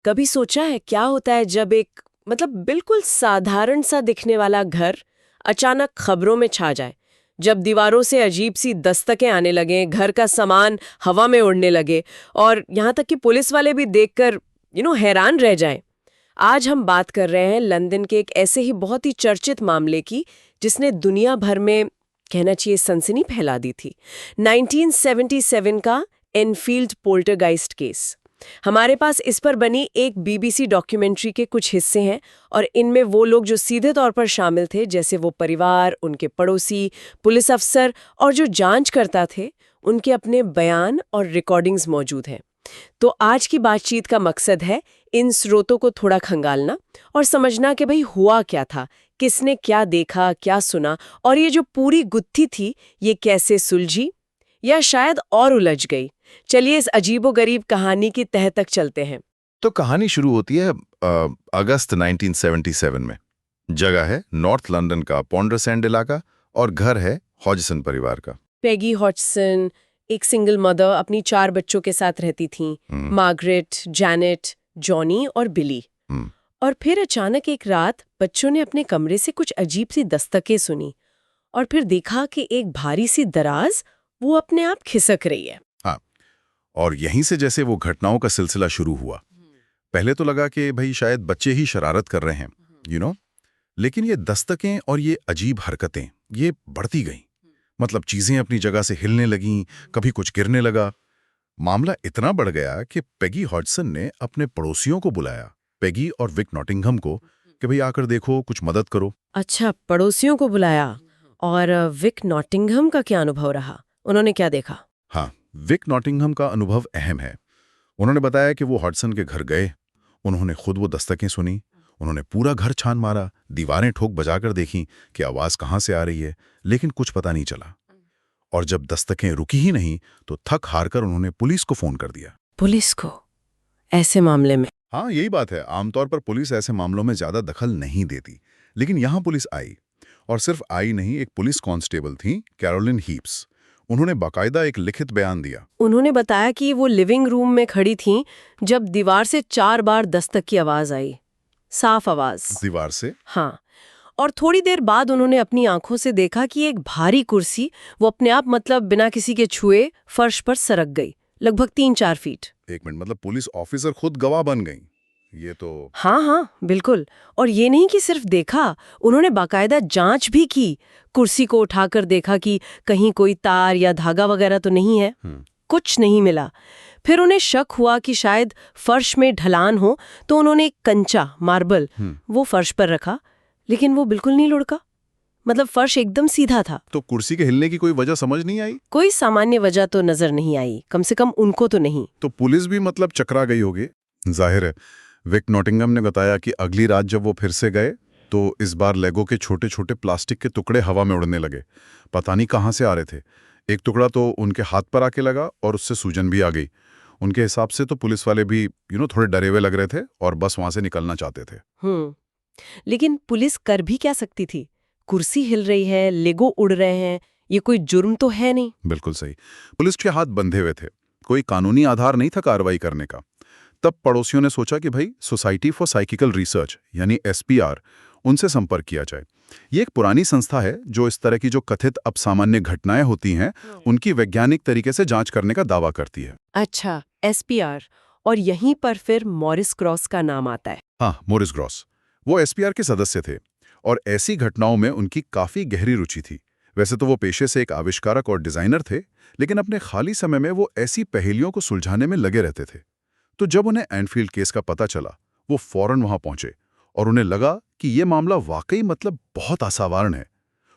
कभी सोचा है क्या होता है जब एक बिल्कुल साधारण सा दिखने वाला घर अचानक खबरों में छा जाए। जब दीवारों से अजीब सी दस्तकें आने लगे, घर का सामान हवा में उड़ने लगे और यहाँ तक कि पुलिस वाले भी देखकर हैरान रह जाएं। आज हम बात कर रहे हैं लंदन के एक ऐसे ही बहुत ही चर्चित मामले की जिसने दुनिया भर में कहना चाहिए सनसनी फैला दी थी। 1977 का एनफील्ड पोल्टरगाइस्ट केस। हमारे पास इस पर बनी एक बीबीसी डॉक्यूमेंट्री के कुछ हिस्से हैं और इनमें वो लोग जो सीधे तौर पर शामिल थे, जैसे वो परिवार, उनके पड़ोसी, पुलिस अफसर और जो जांच करता थे, उनके अपने बयान और रिकॉर्डिंग्स मौजूद हैं। तो आज की बातचीत का मकसद है इन स्रोतों को थोड़ा खंगालना और समझना कि भाई हुआ क्या था, किसने क्या देखा, क्या सुना, और ये जो पूरी गुत्थी थी ये कैसे सुलझी या शायद और उलझ गई। चलिए इस अजीबोगरीब कहानी की तह तक चलते हैं। तो कहानी शुरू होती है अगस्त 1977 में। जगह है नॉर्थ लंदन का पॉन्डरसैंड इलाका और घर है हॉजसन परिवार का। पेगी हॉजसन एक सिंगल मदर अपनी 4 बच्चों के साथ रहती थीं, मार्गरेट, जैनेट, जॉनी और बिली। और फिर अचानक एक रात बच्चों ने अपने कमरे से कुछ अजीब सी दस्तकें सुनी और फिर देखा कि एक भारी सी दराज वो अपने आप खिसक रही है। हाँ, और यहीं से जैसे वो घटनाओं का सिलसिला शुरू हुआ। पहले तो लगा कि भाई शायद बच्चे ही शरारत कर रहे हैं, लेकिन ये दस्तकें और ये अजीब हरकतें ये बढ़ती गईं। मतलब चीजें अपनी जगह से हिलने लगीं, कभी कुछ गिरने लगा। मामला इतना बढ़ गया कि पेगी हॉजसन ने अपने पड़ोसियों को बुलाया, पेगी और विक नॉटिंघम को, कि भाई आकर देखो, कुछ मदद करो। अच्छा, पड़ोसियों को बुलाया। और विक नॉटिंघम का क्या अनुभव रहा? उन्होंने क्या देखा? हाँ, विक नॉटिंघम का अनुभव अहम है। उन्होंने बताया कि वो हॉजसन के घर गए, उन्होंने खुद वो दस्तकें सुनी, उन्होंने पूरा घर छान मारा, दीवारें ठोक बजाकर देखीं कि आवाज कहाँ से आ रही है, लेकिन कुछ पता नहीं चला। और जब दस्तकें रुकी ही नहीं तो थक हारकर उन्होंने पुलिस को फोन कर दिया। पुलिस को ऐसे मामले में? हाँ, यही बात है। आमतौर पर पुलिस ऐसे मामलों में ज्यादा दखल नहीं देती, लेकिन यहाँ पुलिस आई। और सिर्फ आई नहीं, एक पुलिस कांस्टेबल थी, कैरोलिन हीप्स। उन्होंने बाकायदा एक लिखित बयान दिया। उन्होंने बताया कि वो लिविंग रूम में खड़ी थीं जब दीवार से 4 बार दस्तक की आवाज आई। साफ आवाज। दीवार से? हाँ। और थोड़ी देर बाद उन्होंने अपनी आंखों से देखा कि एक भारी कुर्सी वो अपने आप बिना किसी के छुए फर्श पर सरक गई, लगभग 3-4 फीट। एक मिनट, मतलब पुलिस ऑफिसर खुद गवाह बन गई? ये तो... हाँ, बिल्कुल। और ये नहीं कि सिर्फ देखा, उन्होंने बाकायदा जांच भी की। कुर्सी को उठाकर देखा कि कहीं कोई तार या धागा वगैरह तो नहीं है। कुछ नहीं मिला। फिर उन्हें शक हुआ कि शायद फर्श में ढलान हो, तो उन्होंने एक कंचा, मार्बल, वो फर्श पर रखा, लेकिन वो बिल्कुल नहीं लुढ़का। फर्श एकदम सीधा था। तो कुर्सी के हिलने की कोई वजह समझ नहीं आई? कोई सामान्य वजह तो नजर नहीं आई, कम से कम उनको तो नहीं। तो पुलिस भी चकरा गई होगी, जाहिर है। विक नॉटिंघम ने बताया कि अगली रात जब वो फिर से गए तो इस बार लेगो के छोटे छोटे प्लास्टिक के टुकड़े हवा में उड़ने लगे। पता नहीं कहाँ से आ रहे थे। एक टुकड़ा तो उनके हाथ पर आके लगा और उससे सूजन भी आ गई। उनके हिसाब से तो पुलिस वाले भी थोड़े डरे हुए लग रहे थे और बस वहां से निकलना चाहते थे। लेकिन पुलिस कर भी क्या सकती थी? कुर्सी हिल रही है, लेगो उड़ रहे हैं, ये कोई जुर्म तो है नहीं। बिल्कुल सही। पुलिस के हाथ बंधे हुए थे, कोई कानूनी आधार नहीं था कार्रवाई करने का। तब पड़ोसियों ने सोचा कि भाई सोसाइटी फॉर साइकिकल रिसर्च यानी SPR, उनसे संपर्क किया जाए। ये एक पुरानी संस्था है जो इस तरह की जो कथित असामान्य घटनाएं होती हैं उनकी वैज्ञानिक तरीके से जांच करने का दावा करती है। अच्छा, SPR। और यहीं पर फिर मॉरिस ग्रॉस का नाम आता है। हाँ, मॉरिस ग्रॉस वो SPR के सदस्य थे और ऐसी घटनाओं में उनकी काफी गहरी रुचि थी। वैसे तो वो पेशे से एक आविष्कारक और डिजाइनर थे, लेकिन अपने खाली समय में वो ऐसी पहेलियों को सुलझाने में लगे रहते थे। तो जब उन्हें एनफील्ड केस का पता चला, वो फौरन वहां पहुंचे और उन्हें लगा कि ये मामला वाकई बहुत असाधारण है।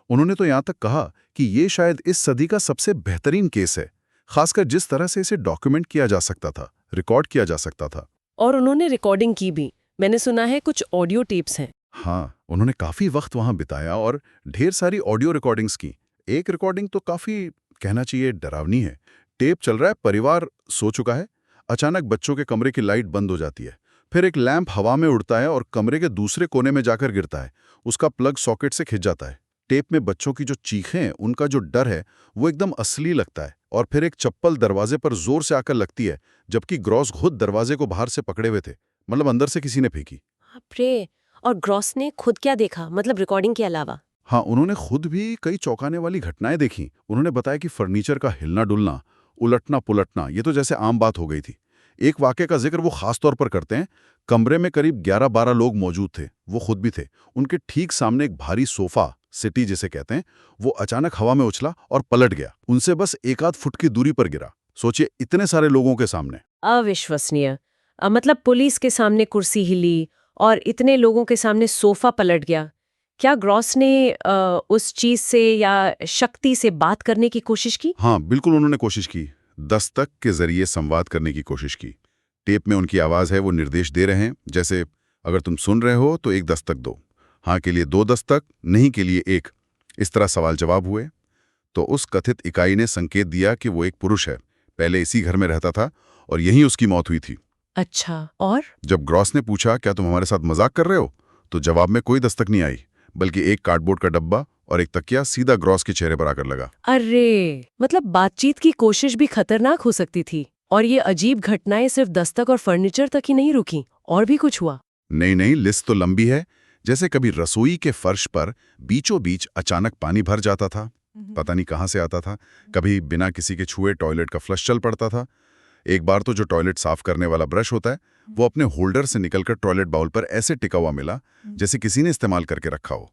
उन्होंने तो यहां तक कहा कि ये शायद इस सदी का सबसे बेहतरीन केस है, खासकर जिस तरह से इसे डॉक्यूमेंट किया जा सकता था, रिकॉर्ड किया जा सकता था। और उन्होंने रिकॉर्डिंग की भी। मैंने सुना है कुछ ऑडियो टेप्स हैं। हाँ, उन्होंने काफी वक्त वहां बिताया और ढेर सारी ऑडियो रिकॉर्डिंग्स की। एक रिकॉर्डिंग तो काफी, कहना चाहिए, डरावनी है। टेप चल रहा है, परिवार सो चुका है, अचानक बच्चों के कमरे की लाइट बंद हो जाती है। फिर एक लैंप हवा में उड़ता है और कमरे के दूसरे कोने में जाकर गिरता है। उसका प्लग सॉकेट से खिंच जाता है। टेप में बच्चों की जो चीखें, उनका जो डर है, वो एकदम असली लगता है। और फिर एक चप्पल दरवाजे पर जोर से आकर लगती है, जबकि ग्रॉस खुद दरवाजे को बाहर से पकड़े हुए थे। मतलब अंदर से किसी ने फेंकी। बाप रे। और ग्रॉस ने खुद क्या देखा, मतलब रिकॉर्डिंग के अलावा? हाँ, उन्होंने खुद भी कई चौंकाने वाली घटनाएं देखी। उन्होंने बताया कि फर्नीचर का हिलना डुलना, उलटना पुलटना, ये तो जैसे आम बात हो गई थी। एक वाकये का जिक्र वो खास तौर पर करते हैं। कमरे में करीब 11-12 लोग मौजूद थे, वो खुद भी थे। उनके ठीक सामने एक भारी सोफा, सिटी जिसे कहते हैं, वो अचानक हवा में उछला और पलट गया। उनसे बस 1 आध फुट की दूरी पर गिरा। सोचिए, इतने सारे लोगों के सामने। अविश्वसनीय। मतलब पुलिस के सामने कुर्सी हिली और इतने लोगों के सामने सोफा पलट गया। क्या ग्रॉस ने उस चीज से या शक्ति से बात करने की कोशिश की? हाँ, बिल्कुल उन्होंने कोशिश की। दस्तक के जरिए संवाद करने की कोशिश की। टेप में उनकी आवाज़ है, वो निर्देश दे रहे हैं, जैसे अगर तुम सुन रहे हो तो 1 दस्तक दो, हाँ के लिए 2 दस्तक, नहीं के लिए 1। इस तरह सवाल जवाब हुए। तो उस कथित इकाई ने संकेत दिया कि वो एक पुरुष है, पहले इसी घर में रहता था और यहीं उसकी मौत हुई थी। अच्छा, और? जब ग्रॉस ने पूछा, क्या तुम हमारे साथ मजाक कर रहे हो, तो जवाब में कोई दस्तक नहीं आई, बल्कि एक कार्डबोर्ड का डब्बा और एक तकिया सीधा ग्रॉस के चेहरे पर आकर लगा। अरे, मतलब बातचीत की कोशिश भी खतरनाक हो सकती थी। और ये अजीब घटनाएं सिर्फ दस्तक और फर्नीचर तक ही नहीं रुकी, और भी कुछ हुआ? नहीं नहीं, लिस्ट तो लंबी है। जैसे कभी रसोई के फर्श पर बीचों बीच अचानक पानी भर जाता था, पता नहीं कहाँ से आता था। कभी बिना किसी के छुए टॉयलेट का फ्लश चल पड़ता था। एक बार तो जो टॉयलेट साफ करने वाला ब्रश होता है, वो अपने होल्डर से निकलकर टॉयलेट बाउल पर ऐसे टिका हुआ मिला जैसे किसी ने इस्तेमाल करके रखा हो।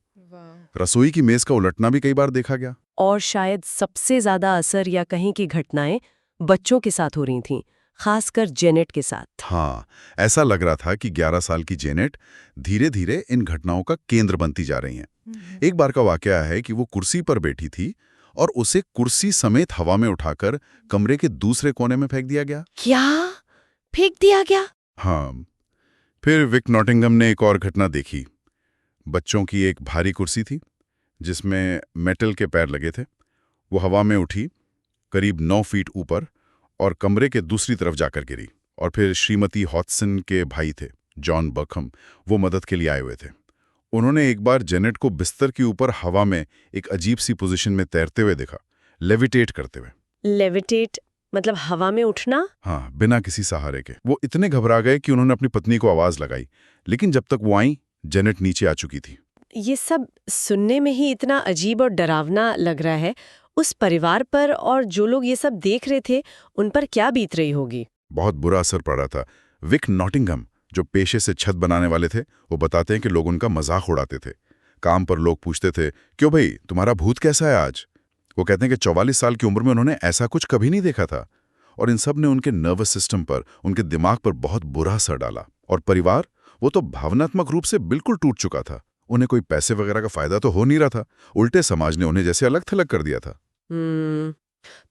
रसोई की मेज का उलटना भी कई बार देखा गया। और शायद सबसे ज्यादा असर या कहीं की घटनाएं बच्चों के साथ हो रही थीं, खासकर जेनेट के साथ। हाँ, ऐसा लग रहा था कि 11 साल की जेनेट धीरे धीरे इन घटनाओं का केंद्र बनती जा रही हैं। एक बार का वाकया है कि वो कुर्सी पर बैठी थी और उसे कुर्सी समेत हवा में उठाकर कमरे के दूसरे कोने में फेंक दिया गया। क्या? फेंक दिया गया? हाँ। फिर विक नॉटिंघम ने एक और घटना देखी। बच्चों की एक भारी कुर्सी थी जिसमें मेटल के पैर लगे थे। वो हवा में उठी करीब 9 फीट ऊपर और कमरे के दूसरी तरफ जाकर गिरी। और फिर श्रीमती हॉटसन के भाई थे, जॉन बकहम, वो मदद के लिए आए हुए थे। उन्होंने एक बार जेनेट को बिस्तर के ऊपर हवा में एक अजीब सी पोजीशन में तैरते हुए देखा, लेविटेट करते हुए। लेविटेट मतलब हवा में उठना? हाँ, बिना किसी सहारे के। वो इतने घबरा गए कि उन्होंने अपनी पत्नी को आवाज लगाई, लेकिन जब तक वो आई, जेनेट नीचे आ चुकी थी। ये सब सुनने में ही इतना अजीब और डरावना लग रहा है। उस परिवार पर और जो लोग ये सब देख रहे थे, उन पर क्या बीत रही होगी? बहुत बुरा असर पड़ रहा था। विक नॉटिंघम, जो पेशे से छत बनाने वाले थे, वो बताते हैं कि लोग उनका मजाक उड़ाते थे। काम पर लोग पूछते थे, क्यों भाई, तुम्हारा भूत कैसा है आज? वो कहते हैं कि 44 साल की उम्र में उन्होंने ऐसा कुछ कभी नहीं देखा था। और इन सब ने उनके नर्वस सिस्टम पर, उनके दिमाग पर बहुत बुरा असर डाला। और परिवार, वो तो भावनात्मक रूप से बिल्कुल टूट चुका था। उन्हें कोई पैसे वगैरह का फायदा तो हो नहीं रहा था, उल्टे समाज ने उन्हें जैसे अलग थलग कर दिया था।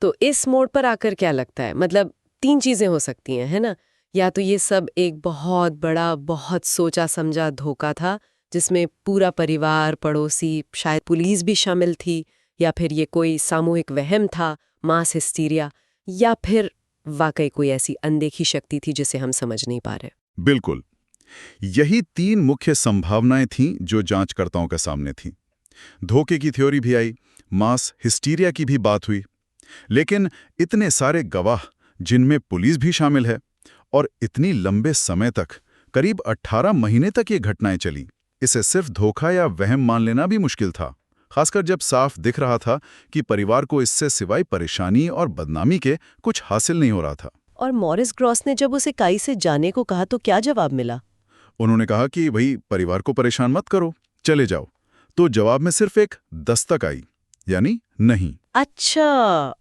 तो इस मोड़ पर आकर क्या लगता है, मतलब 3 चीजें हो सकती हैं, है ना? या तो ये सब एक बहुत बड़ा, बहुत सोचा समझा धोखा था जिसमें पूरा परिवार, पड़ोसी, शायद पुलिस भी शामिल थी, या फिर ये कोई सामूहिक वहम था, मास हिस्टीरिया, या फिर वाकई कोई ऐसी अनदेखी शक्ति थी जिसे हम समझ नहीं पा रहे। बिल्कुल, यही 3 मुख्य संभावनाएं थीं जो जांचकर्ताओं के सामने थीं। धोखे की थ्योरी भी आई, मास हिस्टीरिया की भी बात हुई, लेकिन इतने सारे गवाह, जिनमें पुलिस भी शामिल है, और इतनी लंबे समय तक, करीब 18 महीने तक ये घटनाएं चली, इसे सिर्फ धोखा या वहम मान लेना भी मुश्किल था, खासकर जब साफ दिख रहा था कि परिवार को इससे सिवाय परेशानी और बदनामी के कुछ हासिल नहीं हो रहा था। और मॉरिस ग्रॉस ने जब उसे काई से जाने को कहा तो क्या जवाब मिला? उन्होंने कहा कि भाई, परिवार को परेशान मत करो, चले जाओ। तो जवाब में सिर्फ एक दस्तक आई, यानी नहीं। अच्छा,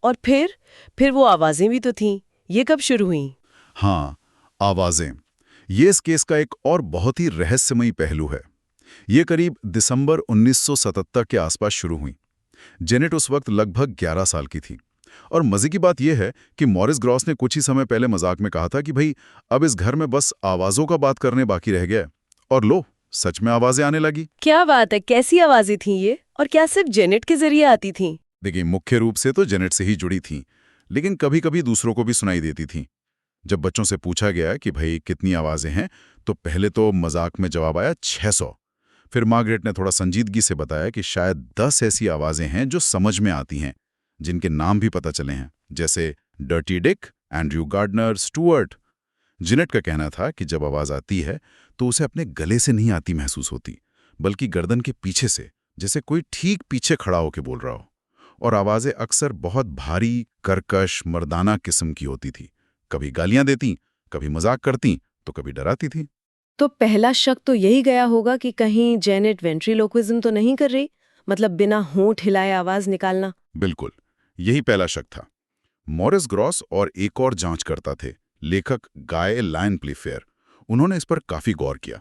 और फिर वो आवाजें भी तो थीं। ये कब शुरू हुई? हाँ, आवाजें। ये इस केस का एक और बहुत ही रहस्यमयी पहलू है। ये करीब दिसंबर 1977 के आसपास शुरू हुई। जेनेट उस वक्त लगभग 11 साल की थी। और मजे की बात यह है कि मॉरिस ग्रॉस ने कुछ ही समय पहले मजाक में कहा था कि भाई, अब इस घर में बस आवाजों का बात करने बाकी रह गया है। और लो, सच में आवाजें आने लगी। क्या बात है, कैसी आवाजें थीं ये? और क्या सिर्फ जेनेट के जरिए आती थीं? देखिए, मुख्य रूप से तो जेनेट से ही जुड़ी थीं, लेकिन कभी कभी दूसरों को भी सुनाई देती थीं। जब बच्चों से पूछा गया कि भाई कितनी आवाजें हैं, तो पहले तो मजाक में जवाब आया 600। फिर मार्गरेट ने थोड़ा संजीदगी से बताया कि शायद 10 ऐसी आवाजें हैं जो समझ में आती हैं, जिनके नाम भी पता चले हैं, जैसे Dirty Dick, Andrew Gardner, Stuart. Janet का कहना था कि जब आवाज आती है तो उसे अपने गले से नहीं आती महसूस होती, बल्कि गर्दन के पीछे से, जैसे कोई ठीक पीछे खड़ा होकर बोल रहा हो। और आवाजें अक्सर बहुत भारी, कर्कश, मर्दाना किस्म की होती थी। कभी गालियां देती, कभी मजाक करती, तो कभी डराती थी। तो पहला शक तो यही गया होगा कि कहीं जेनेट वेंट्रिलोक्विज्म तो नहीं कर रही, मतलब बिना होंठ हिलाए आवाज निकालना। बिल्कुल, यही पहला शक था। मॉरिस ग्रॉस और एक और जांचकर्ता थे, लेखक गाय लायन प्लेफेयर। उन्होंने इस पर काफी गौर किया।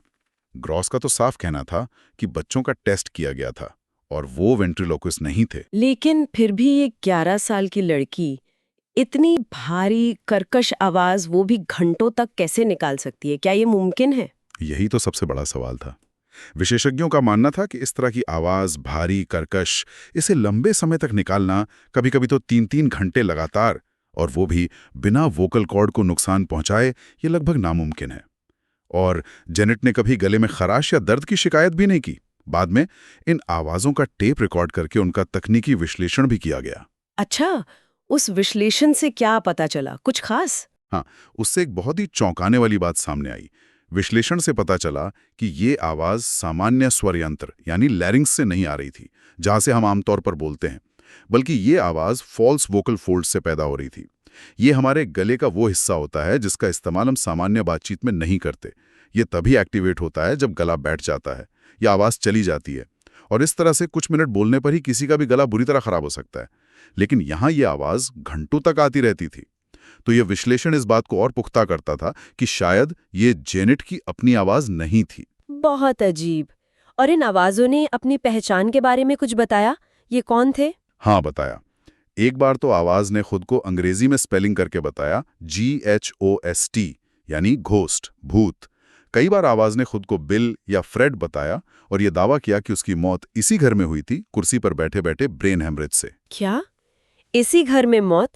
ग्रॉस का तो साफ कहना था कि बच्चों का टेस्ट किया गया था और वो वेंट्रिलोक्विस्ट नहीं थे। लेकिन फिर भी ये 11 साल की लड़की इतनी भारी कर्कश आवाज वो भी घंटों तक कैसे निकाल सकती है? क्या ये मुमकिन है? यही तो सबसे बड़ा सवाल था। विशेषज्ञों का मानना था कि इस तरह की आवाज, भारी, कर्कश, इसे लंबे समय तक निकालना, कभी-कभी तो 3-3 घंटे लगातार, और वो भी बिना वोकल कॉर्ड को नुकसान पहुंचाए, ये लगभग नामुमकिन है। और जेनेट ने कभी गले में खराश या दर्द की शिकायत भी नहीं की। बाद में इन आवाजों का टेप रिकॉर्ड करके उनका तकनीकी विश्लेषण भी किया गया। अच्छा, उस विश्लेषण से क्या पता चला? कुछ खास? हाँ, उससे एक बहुत ही चौंकाने वाली बात सामने आई। विश्लेषण से पता चला कि ये आवाज सामान्य स्वर यंत्र यानी लैरिंग्स से नहीं आ रही थी, जहां से हम आमतौर पर बोलते हैं, बल्कि ये आवाज फॉल्स वोकल फोल्ड्स से पैदा हो रही थी। ये हमारे गले का वो हिस्सा होता है जिसका इस्तेमाल हम सामान्य बातचीत में नहीं करते। ये तभी एक्टिवेट होता है जब गला बैठ जाता है या आवाज चली जाती है, और इस तरह से कुछ मिनट बोलने पर ही किसी का भी गला बुरी तरह खराब हो सकता है। लेकिन यहाँ ये आवाज घंटों तक आती रहती थी। तो यह विश्लेषण इस बात को और पुख्ता करता था कि शायद ये जेनेट की अपनी आवाज नहीं थी। बहुत अजीब। और इन आवाजों ने अपनी पहचान के बारे में कुछ बताया? ये कौन थे? हाँ, बताया। एक बार तो आवाज ने खुद को अंग्रेजी में स्पेलिंग करके बताया, GHOST, यानी घोस्ट, भूत। कई बार आवाज ने खुद को बिल या फ्रेड बताया और यह दावा किया कि उसकी मौत इसी घर में हुई थी, कुर्सी पर बैठे बैठे ब्रेन हेमरेज से। क्या? इसी घर में मौत?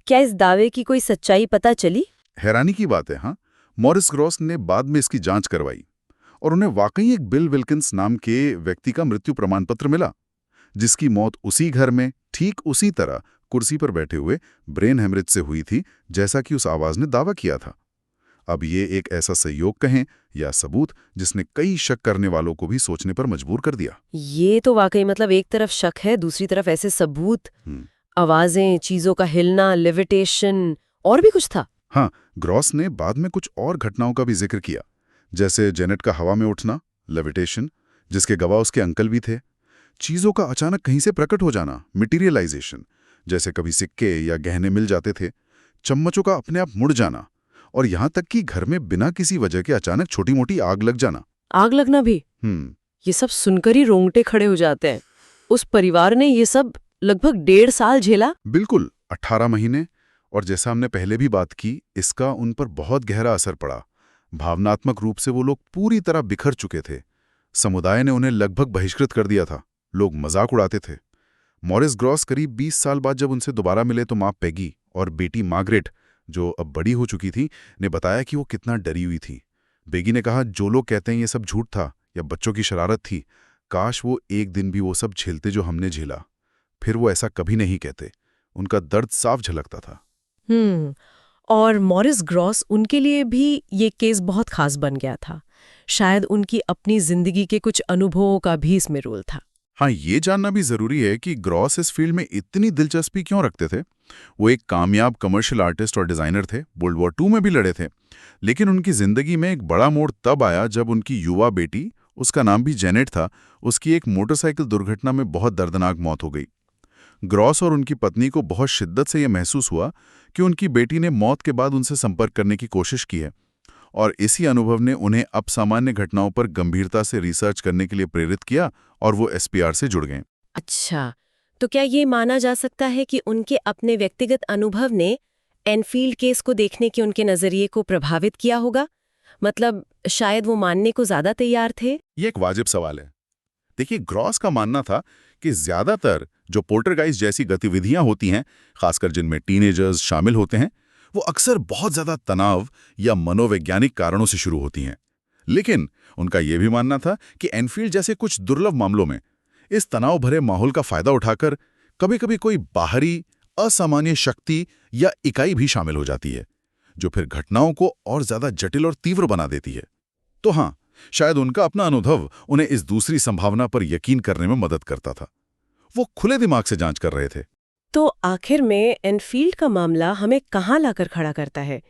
क्या इस दावे की कोई सच्चाई पता चली? हैरानी की बात है। हाँ, मॉरिस ग्रॉस ने बाद में इसकी जांच करवाई और उन्हें वाकई एक बिल विल्किंस नाम के व्यक्ति का मृत्यु प्रमाण पत्र मिला, जिसकी मौत उसी घर में ठीक उसी तरह कुर्सी पर बैठे हुए ब्रेन हेमरेज से हुई थी, जैसा कि उस आवाज ने दावा किया था। अब ये एक ऐसा संयोग कहें या सबूत जिसने कई शक करने वालों को भी सोचने पर मजबूर कर दिया। ये तो वाकई, मतलब एक तरफ शक है, दूसरी तरफ ऐसे सबूत, आवाजें, चीजों का हिलना, लेविटेशन, और भी कुछ था। हाँ, ग्रॉस ने बाद में कुछ और घटनाओं का भी जिक्र किया, जैसे जेनेट का हवा में उठना, लेविटेशन, जिसके गवाह उसके अंकल भी थे। चीजों का अचानक कहीं से प्रकट हो जाना, मटीरियलाइजेशन, जैसे कभी सिक्के या गहने मिल जाते थे। चम्मचों का अपने आप मुड़ जाना, और यहां तक कि घर में बिना किसी वजह के अचानक छोटी मोटी आग लग जाना। आग लगना भी? ये सब सुनकर ही रोंगटे खड़े हो जाते हैं। उस परिवार ने ये सब लगभग 1.5 साल झेला? बिल्कुल, 18 महीने। और जैसा हमने पहले भी बात की, इसका उन पर बहुत गहरा असर पड़ा। भावनात्मक रूप से वो लोग पूरी तरह बिखर चुके थे। समुदाय ने उन्हें लगभग बहिष्कृत कर दिया था। लोग मजाक उड़ाते थे। मॉरिस ग्रॉस करीब 20 साल बाद जब उनसे दोबारा मिले तो मां पेगी और बेटी मार्गरेट, जो अब बड़ी हो चुकी थी, ने बताया कि वो कितना डरी हुई थी। बेगी ने कहा, जो लोग कहते हैं ये सब झूठ था या बच्चों की शरारत थी, काश वो एक दिन भी वो सब झेलते जो हमने झेला। फिर वो ऐसा कभी नहीं कहते। उनका दर्द साफ झलकता था। और मॉरिस ग्रॉस, उनके लिए भी ये केस बहुत खास बन गया था। शायद उनकी अपनी जिंदगी के कुछ अनुभवों का भी इसमें रोल था। हाँ, ये जानना भी जरूरी है कि ग्रॉस इस फील्ड में इतनी दिलचस्पी क्यों रखते थे। वो एक कामयाब कमर्शियल आर्टिस्ट और डिजाइनर थे, वर्ल्ड वॉर 2 में भी लड़े थे। लेकिन उनकी जिंदगी में एक बड़ा मोड़ तब आया जब उनकी युवा बेटी, उसका नाम भी जेनेट था, उसकी एक मोटरसाइकिल दुर्घटना में बहुत दर्दनाक मौत हो गई। ग्रॉस और उनकी पत्नी को बहुत शिद्दत से यह महसूस हुआ कि उनकी बेटी ने मौत के बाद उनसे संपर्क करने की कोशिश की है, और इसी अनुभव ने उन्हें असामान्य घटनाओं पर गंभीरता से रिसर्च करने के लिए प्रेरित किया और वो SPR से जुड़ गए। अच्छा, तो क्या ये माना जा सकता है कि उनके अपने व्यक्तिगत अनुभव ने एनफील्ड केस को देखने के उनके नजरिए को प्रभावित किया होगा? मतलब शायद वो मानने को ज्यादा तैयार थे? ये एक वाजिब सवाल है। देखिए, ग्रॉस का मानना था कि ज्यादातर जो पोल्टरगाइस्ट जैसी गतिविधियां होती हैं, खासकर जिनमें टीनेजर्स शामिल होते हैं, वो अक्सर बहुत ज्यादा तनाव या मनोवैज्ञानिक कारणों से शुरू होती हैं। लेकिन उनका यह भी मानना था कि एनफील्ड जैसे कुछ दुर्लभ मामलों में इस तनाव भरे माहौल का फायदा उठाकर कभी-कभी कोई बाहरी असामान्य शक्ति या इकाई भी शामिल हो जाती है, जो फिर घटनाओं को और ज्यादा जटिल और तीव्र बना देती है। तो हाँ, शायद उनका अपना अनुभव उन्हें इस दूसरी संभावना पर यकीन करने में मदद करता था। वो खुले दिमाग से जांच कर रहे थे। तो आखिर में एनफील्ड का मामला हमें कहाँ लाकर खड़ा करता है?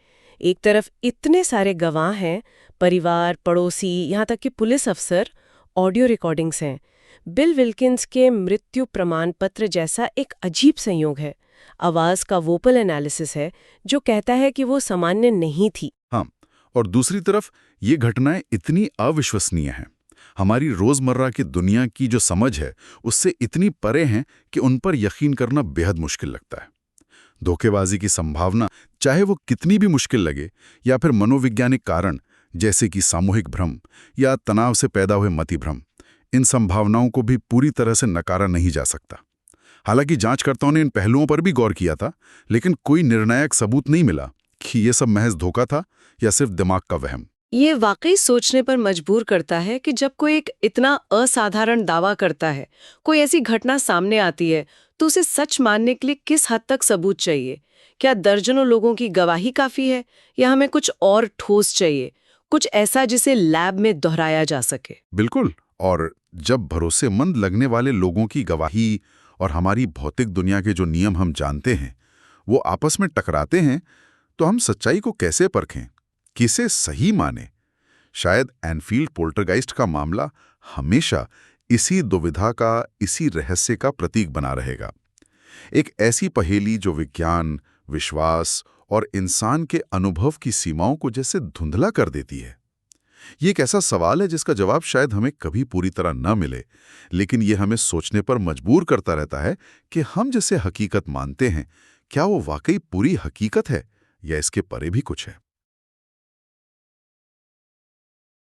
एक तरफ इतने सारे गवाह हैं, परिवार, पड़ोसी, यहाँ तक कि पुलिस अफसर, ऑडियो रिकॉर्डिंग्स हैं। बिल विल्किंस के मृत्यु प्रमाण पत्र जैसा एक अजीब संयोग है। आवाज का वोकल एनालिसिस है जो कहता है कि वो सामान्य नहीं थी। हाँ, और दूसरी तरफ ये घटनाएं इतनी अविश्वसनीय हैं, हमारी रोजमर्रा की दुनिया की जो समझ है उससे इतनी परे हैं कि उन पर यकीन करना बेहद मुश्किल लगता है। धोखेबाजी की संभावना, चाहे वो कितनी भी मुश्किल लगे, या फिर मनोवैज्ञानिक कारण जैसे कि सामूहिक भ्रम या तनाव से पैदा हुए मतिभ्रम, इन संभावनाओं को भी पूरी तरह से नकारा नहीं जा सकता। हालांकि जांचकर्ताओं ने इन पहलुओं पर भी गौर किया था, लेकिन कोई निर्णायक सबूत नहीं मिला कि ये सब महज धोखा था या सिर्फ दिमाग का वहम। ये वाकई सोचने पर मजबूर करता है कि जब कोई एक इतना असाधारण दावा करता है, कोई ऐसी घटना सामने आती है, तो उसे सच मानने के लिए किस हद तक सबूत चाहिए? क्या दर्जनों लोगों की गवाही काफी है, या हमें कुछ और ठोस चाहिए, कुछ ऐसा जिसे लैब में दोहराया जा सके? बिल्कुल, और जब भरोसेमंद लगने वाले लोगों की गवाही और हमारी भौतिक दुनिया के जो नियम हम जानते हैं वो आपस में टकराते हैं, तो हम सच्चाई को कैसे परखें, किसे सही माने? शायद एनफील्ड पोल्टरगाइस्ट का मामला हमेशा इसी दुविधा का, इसी रहस्य का प्रतीक बना रहेगा। एक ऐसी पहेली जो विज्ञान, विश्वास और इंसान के अनुभव की सीमाओं को जैसे धुंधला कर देती है। ये एक ऐसा सवाल है जिसका जवाब शायद हमें कभी पूरी तरह न मिले, लेकिन ये हमें सोचने पर मजबूर करता रहता है कि हम जिसे हकीकत मानते हैं, क्या वो वाकई पूरी हकीकत है या इसके परे भी कुछ है।